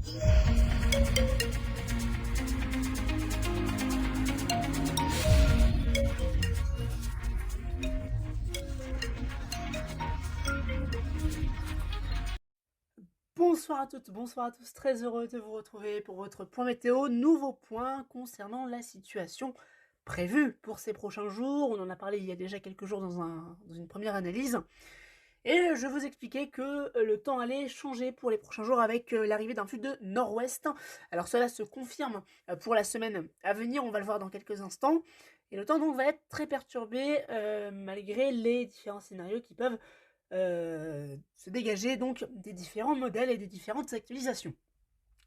Bonsoir à toutes, bonsoir à tous, très heureux de vous retrouver pour votre point météo. Nouveau point concernant la situation prévue pour ces prochains jours. On en a parlé il y a déjà quelques jours dans une première analyse. Et je vous expliquais que le temps allait changer pour les prochains jours avec l'arrivée d'un flux de nord-ouest. Alors cela se confirme pour la semaine à venir, on va le voir dans quelques instants. Et le temps donc va être très perturbé malgré les différents scénarios qui peuvent se dégager donc des différents modèles et des différentes actualisations.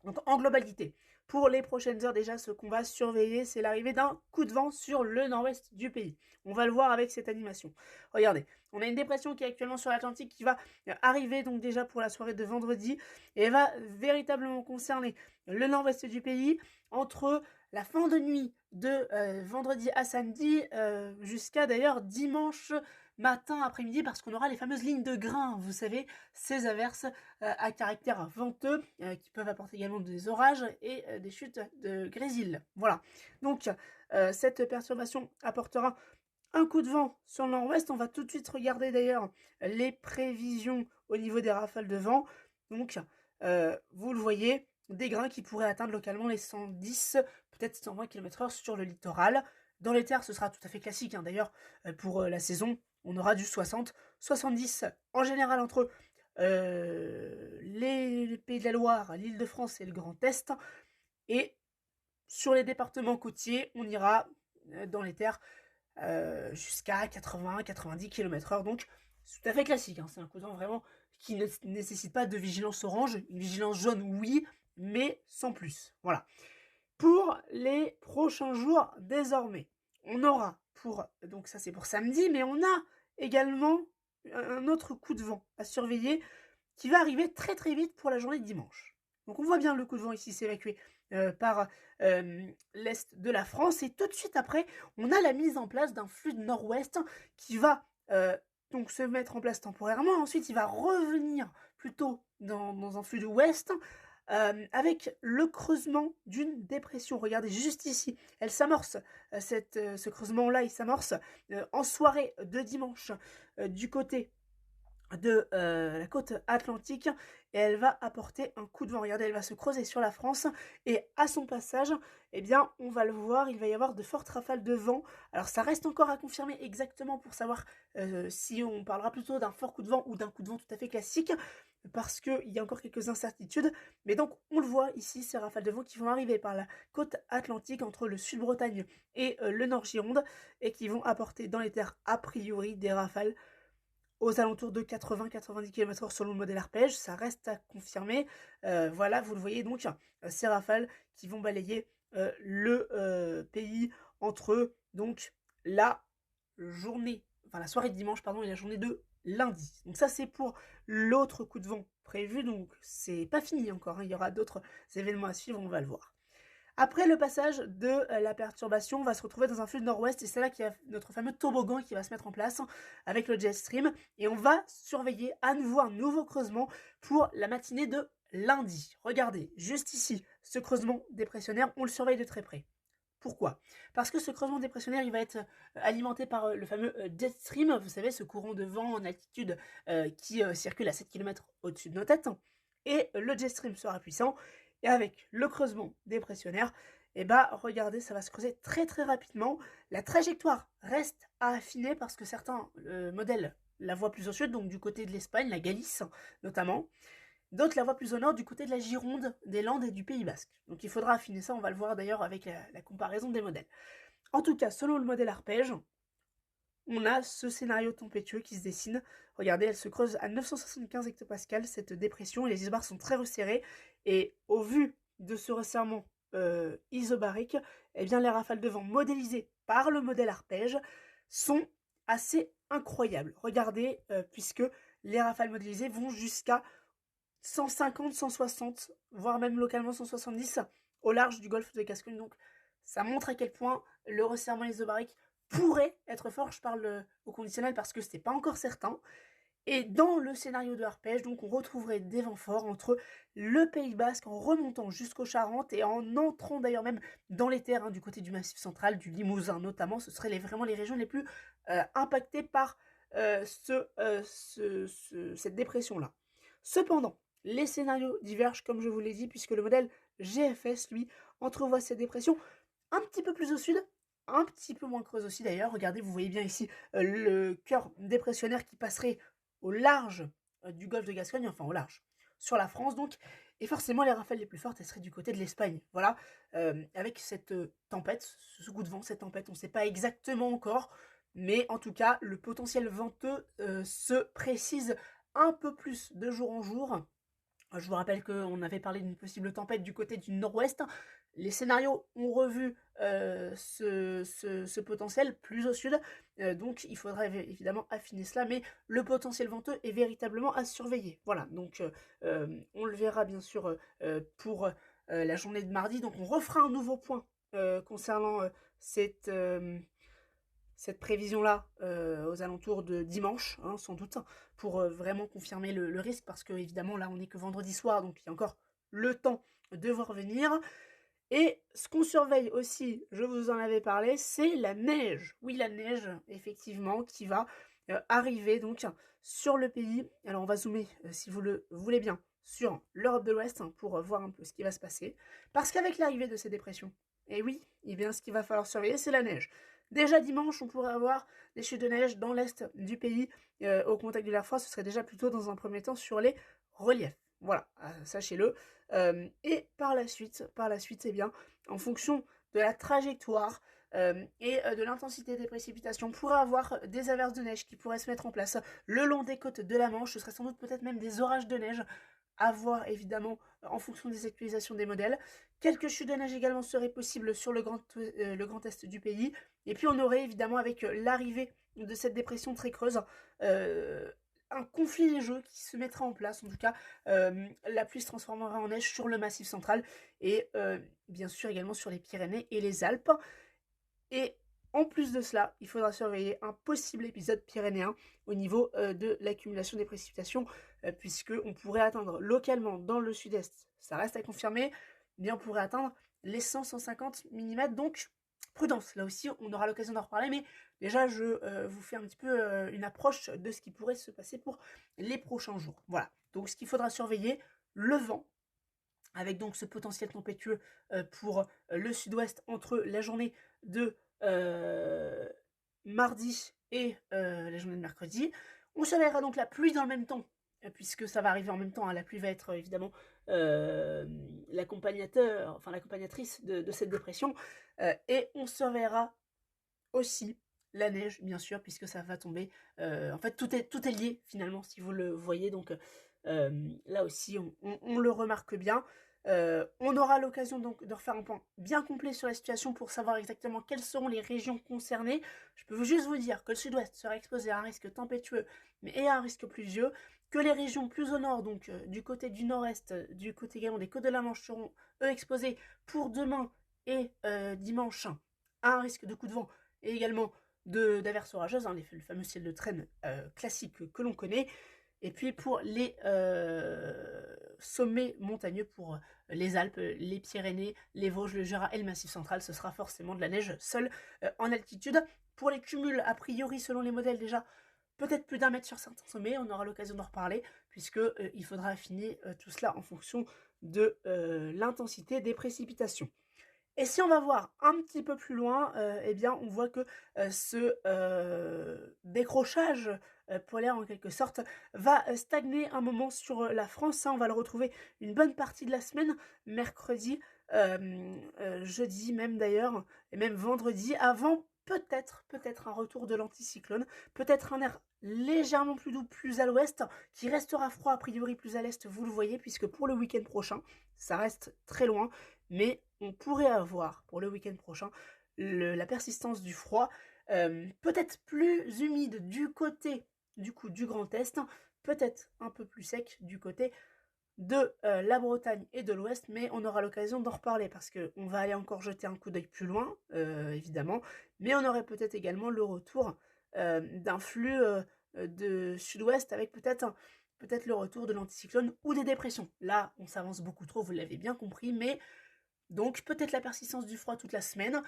Donc en globalité, pour les prochaines heures déjà, ce qu'on va surveiller, c'est l'arrivée d'un coup de vent sur le nord-ouest du pays. On va le voir avec cette animation. Regardez, on a une dépression qui est actuellement sur l'Atlantique qui va arriver donc déjà pour la soirée de vendredi et elle va véritablement concerner le nord-ouest du pays entre la fin de nuit de vendredi à samedi jusqu'à d'ailleurs dimanche matin, après-midi, parce qu'on aura les fameuses lignes de grains, vous savez, ces averses à caractère venteux qui peuvent apporter également des orages et des chutes de grésil. Voilà. Donc, cette perturbation apportera un coup de vent sur le nord-ouest. On va tout de suite regarder d'ailleurs les prévisions au niveau des rafales de vent. Donc, vous le voyez, des grains qui pourraient atteindre localement les 110, peut-être 120 km/h sur le littoral. Dans les terres, ce sera tout à fait classique. Hein. D'ailleurs, pour la saison, on aura du 60, 70 en général entre les Pays de la Loire, l'Île-de-France et le Grand Est. Et sur les départements côtiers, on ira dans les terres jusqu'à 80-90 km/h. Donc, c'est tout à fait classique. Hein. C'est un coup de vent vraiment qui ne nécessite pas de vigilance orange. Une vigilance jaune, oui, mais sans plus. Voilà. Pour les prochains jours, désormais, on aura donc ça c'est pour samedi, mais on a également un autre coup de vent à surveiller qui va arriver très très vite pour la journée de dimanche. Donc on voit bien le coup de vent ici s'évacuer par l'est de la France et tout de suite après, on a la mise en place d'un flux de nord-ouest qui va donc se mettre en place temporairement. Ensuite, il va revenir plutôt dans un flux de ouest avec le creusement d'une dépression. Regardez juste ici, elle s'amorce, ce creusement-là, il s'amorce en soirée de dimanche du côté de la côte atlantique et elle va apporter un coup de vent. Regardez, elle va se creuser sur la France et à son passage, eh bien, on va le voir, il va y avoir de fortes rafales de vent. Alors ça reste encore à confirmer exactement pour savoir si on parlera plutôt d'un fort coup de vent ou d'un coup de vent tout à fait classique parce qu'il y a encore quelques incertitudes. Mais donc, on le voit ici, ces rafales de vent qui vont arriver par la côte atlantique entre le sud-Bretagne et le nord-Gironde et qui vont apporter dans les terres, a priori, des rafales aux alentours de 80-90 km/h selon le modèle arpège, ça reste à confirmer. Voilà, vous le voyez donc, ces rafales qui vont balayer le pays entre donc la la soirée de dimanche pardon, et la journée de lundi. Donc ça c'est pour l'autre coup de vent prévu, donc c'est pas fini encore, hein. Il y aura d'autres événements à suivre, on va le voir. Après le passage de la perturbation, on va se retrouver dans un flux de nord-ouest et c'est là qu'il y a notre fameux toboggan qui va se mettre en place avec le jet stream et on va surveiller à nouveau un nouveau creusement pour la matinée de lundi. Regardez, juste ici, ce creusement dépressionnaire, on le surveille de très près. Pourquoi? Parce que ce creusement dépressionnaire, il va être alimenté par le fameux jet stream, vous savez, ce courant de vent en altitude qui circule à 7 km au-dessus de nos têtes. Et le jet stream sera puissant et avec le creusement dépressionnaire, et bah regardez, ça va se creuser très très rapidement. La trajectoire reste à affiner parce que certains modèles la voient plus au sud, donc du côté de l'Espagne, la Galice notamment. D'autres la voient plus au nord, du côté de la Gironde, des Landes et du Pays Basque. Donc il faudra affiner ça, on va le voir d'ailleurs avec la comparaison des modèles. En tout cas, selon le modèle arpège, on a ce scénario tempétueux qui se dessine. Regardez, elle se creuse à 975 hectopascales, cette dépression, et les isobars sont très resserrés. Et au vu de ce resserrement isobarique, eh bien, les rafales de vent modélisées par le modèle arpège sont assez incroyables. Regardez, puisque les rafales modélisées vont jusqu'à 150, 160, voire même localement 170 au large du golfe de Gascogne. Donc, ça montre à quel point le resserrement isobarique pourrait être fort. Je parle au conditionnel parce que c'est pas encore certain. Et dans le scénario de Arpège, donc on retrouverait des vents forts entre le Pays Basque en remontant jusqu'aux Charentes et en entrant d'ailleurs même dans les terres du côté du Massif central, du Limousin notamment. Ce seraient vraiment les régions les plus impactées par cette dépression-là. Cependant, les scénarios divergent, comme je vous l'ai dit, puisque le modèle GFS, lui, entrevoit cette dépression un petit peu plus au sud, un petit peu moins creuse aussi d'ailleurs. Regardez, vous voyez bien ici le cœur dépressionnaire qui passerait au large du golfe de Gascogne, enfin au large, sur la France donc. Et forcément, les rafales les plus fortes, elles seraient du côté de l'Espagne. Voilà, avec cette tempête, ce coup de vent, cette tempête, on ne sait pas exactement encore, mais en tout cas, le potentiel venteux se précise un peu plus de jour en jour. Je vous rappelle qu'on avait parlé d'une possible tempête du côté du nord-ouest. Les scénarios ont revu ce potentiel plus au sud, donc il faudra évidemment affiner cela, mais le potentiel venteux est véritablement à surveiller. Voilà, donc on le verra bien sûr pour la journée de mardi, donc on refera un nouveau point concernant cette prévision-là aux alentours de dimanche, sans doute, pour vraiment confirmer le risque, parce que évidemment là on n'est que vendredi soir, donc il y a encore le temps de voir venir. Et ce qu'on surveille aussi, je vous en avais parlé, c'est la neige. Oui, la neige, effectivement, qui va arriver donc sur le pays. Alors on va zoomer, si vous le voulez bien, sur l'Europe de l'Ouest pour voir un peu ce qui va se passer. Parce qu'avec l'arrivée de ces dépressions, et oui, eh bien, ce qu'il va falloir surveiller, c'est la neige. Déjà dimanche, on pourrait avoir des chutes de neige dans l'est du pays au contact de l'air froid. Ce serait déjà plutôt dans un premier temps sur les reliefs. Voilà, sachez-le. Et par la suite, eh bien, en fonction de la trajectoire et de l'intensité des précipitations, on pourrait avoir des averses de neige qui pourraient se mettre en place le long des côtes de la Manche. Ce serait sans doute peut-être même des orages de neige à voir évidemment en fonction des actualisations des modèles. Quelques chutes de neige également seraient possibles sur le grand est du pays. Et puis on aurait évidemment avec l'arrivée de cette dépression très creuse un conflit neigeux qui se mettra en place. En tout cas, la pluie se transformera en neige sur le Massif central et bien sûr également sur les Pyrénées et les Alpes. Et en plus de cela, il faudra surveiller un possible épisode pyrénéen au niveau de l'accumulation des précipitations, puisqu'on pourrait atteindre localement dans le sud-est, ça reste à confirmer, mais on pourrait atteindre les 100-150 mm, donc prudence. Là aussi, on aura l'occasion d'en reparler, mais déjà, je vous fais un petit peu une approche de ce qui pourrait se passer pour les prochains jours. Voilà, donc ce qu'il faudra surveiller, le vent, avec donc ce potentiel tempétueux pour le sud-ouest entre la journée de mardi et la journée de mercredi. On surveillera donc la pluie dans le même temps, puisque ça va arriver en même temps. La pluie va être évidemment l'accompagnateur, enfin l'accompagnatrice de cette dépression. Et on surveillera aussi la neige, bien sûr, puisque ça va tomber. En fait, tout est lié, finalement, si vous le voyez. Donc là aussi, on le remarque bien. On aura l'occasion donc de refaire un point bien complet sur la situation pour savoir exactement quelles seront les régions concernées. Je peux juste vous dire que le sud-ouest sera exposé à un risque tempétueux et à un risque pluvieux, que les régions plus au nord, donc du côté du nord-est, du côté également des côtes de la Manche, seront eux exposés pour demain et dimanche à un risque de coup de vent et également d'averses orageuses, le fameux ciel de traîne classique que l'on connaît. Et puis pour les sommets montagneux, pour les Alpes, les Pyrénées, les Vosges, le Jura et le Massif central, ce sera forcément de la neige seule en altitude. Pour les cumuls, a priori, selon les modèles déjà, peut-être plus d'1 mètre sur certains sommets, on aura l'occasion d'en reparler, puisque il faudra affiner tout cela en fonction de l'intensité des précipitations. Et si on va voir un petit peu plus loin, eh bien, on voit que ce décrochage polaire, en quelque sorte, va stagner un moment sur la France. On va le retrouver une bonne partie de la semaine, mercredi, jeudi même d'ailleurs, et même vendredi, avant peut-être un retour de l'anticyclone, peut-être un air légèrement plus doux, plus à l'ouest, qui restera froid a priori plus à l'est, vous le voyez, puisque pour le week-end prochain, ça reste très loin, mais on pourrait avoir pour le week-end prochain la persistance du froid, peut-être plus humide du côté du Grand Est, peut-être un peu plus sec du côté de la Bretagne et de l'Ouest, mais on aura l'occasion d'en reparler parce qu'on va aller encore jeter un coup d'œil plus loin, évidemment, mais on aurait peut-être également le retour d'un flux de sud-ouest avec peut-être le retour de l'anticyclone ou des dépressions. Là, on s'avance beaucoup trop, vous l'avez bien compris, mais donc peut-être la persistance du froid toute la semaine,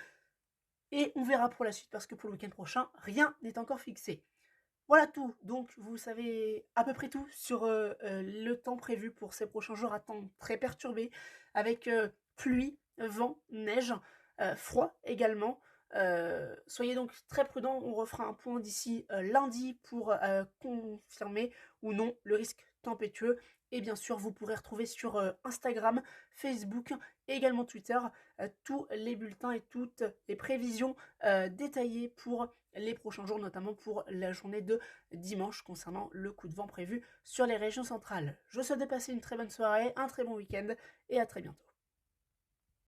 et on verra pour la suite, parce que pour le week-end prochain, rien n'est encore fixé. Voilà tout, donc vous savez à peu près tout sur le temps prévu pour ces prochains jours, à temps très perturbé, avec pluie, vent, neige, froid également. Soyez donc très prudents, on refera un point d'ici lundi pour confirmer ou non le risque tempétueux. Et bien sûr, vous pourrez retrouver sur Instagram, Facebook et également Twitter tous les bulletins et toutes les prévisions détaillées pour les prochains jours, notamment pour la journée de dimanche concernant le coup de vent prévu sur les régions centrales. Je vous souhaite de passer une très bonne soirée, un très bon week-end et à très bientôt.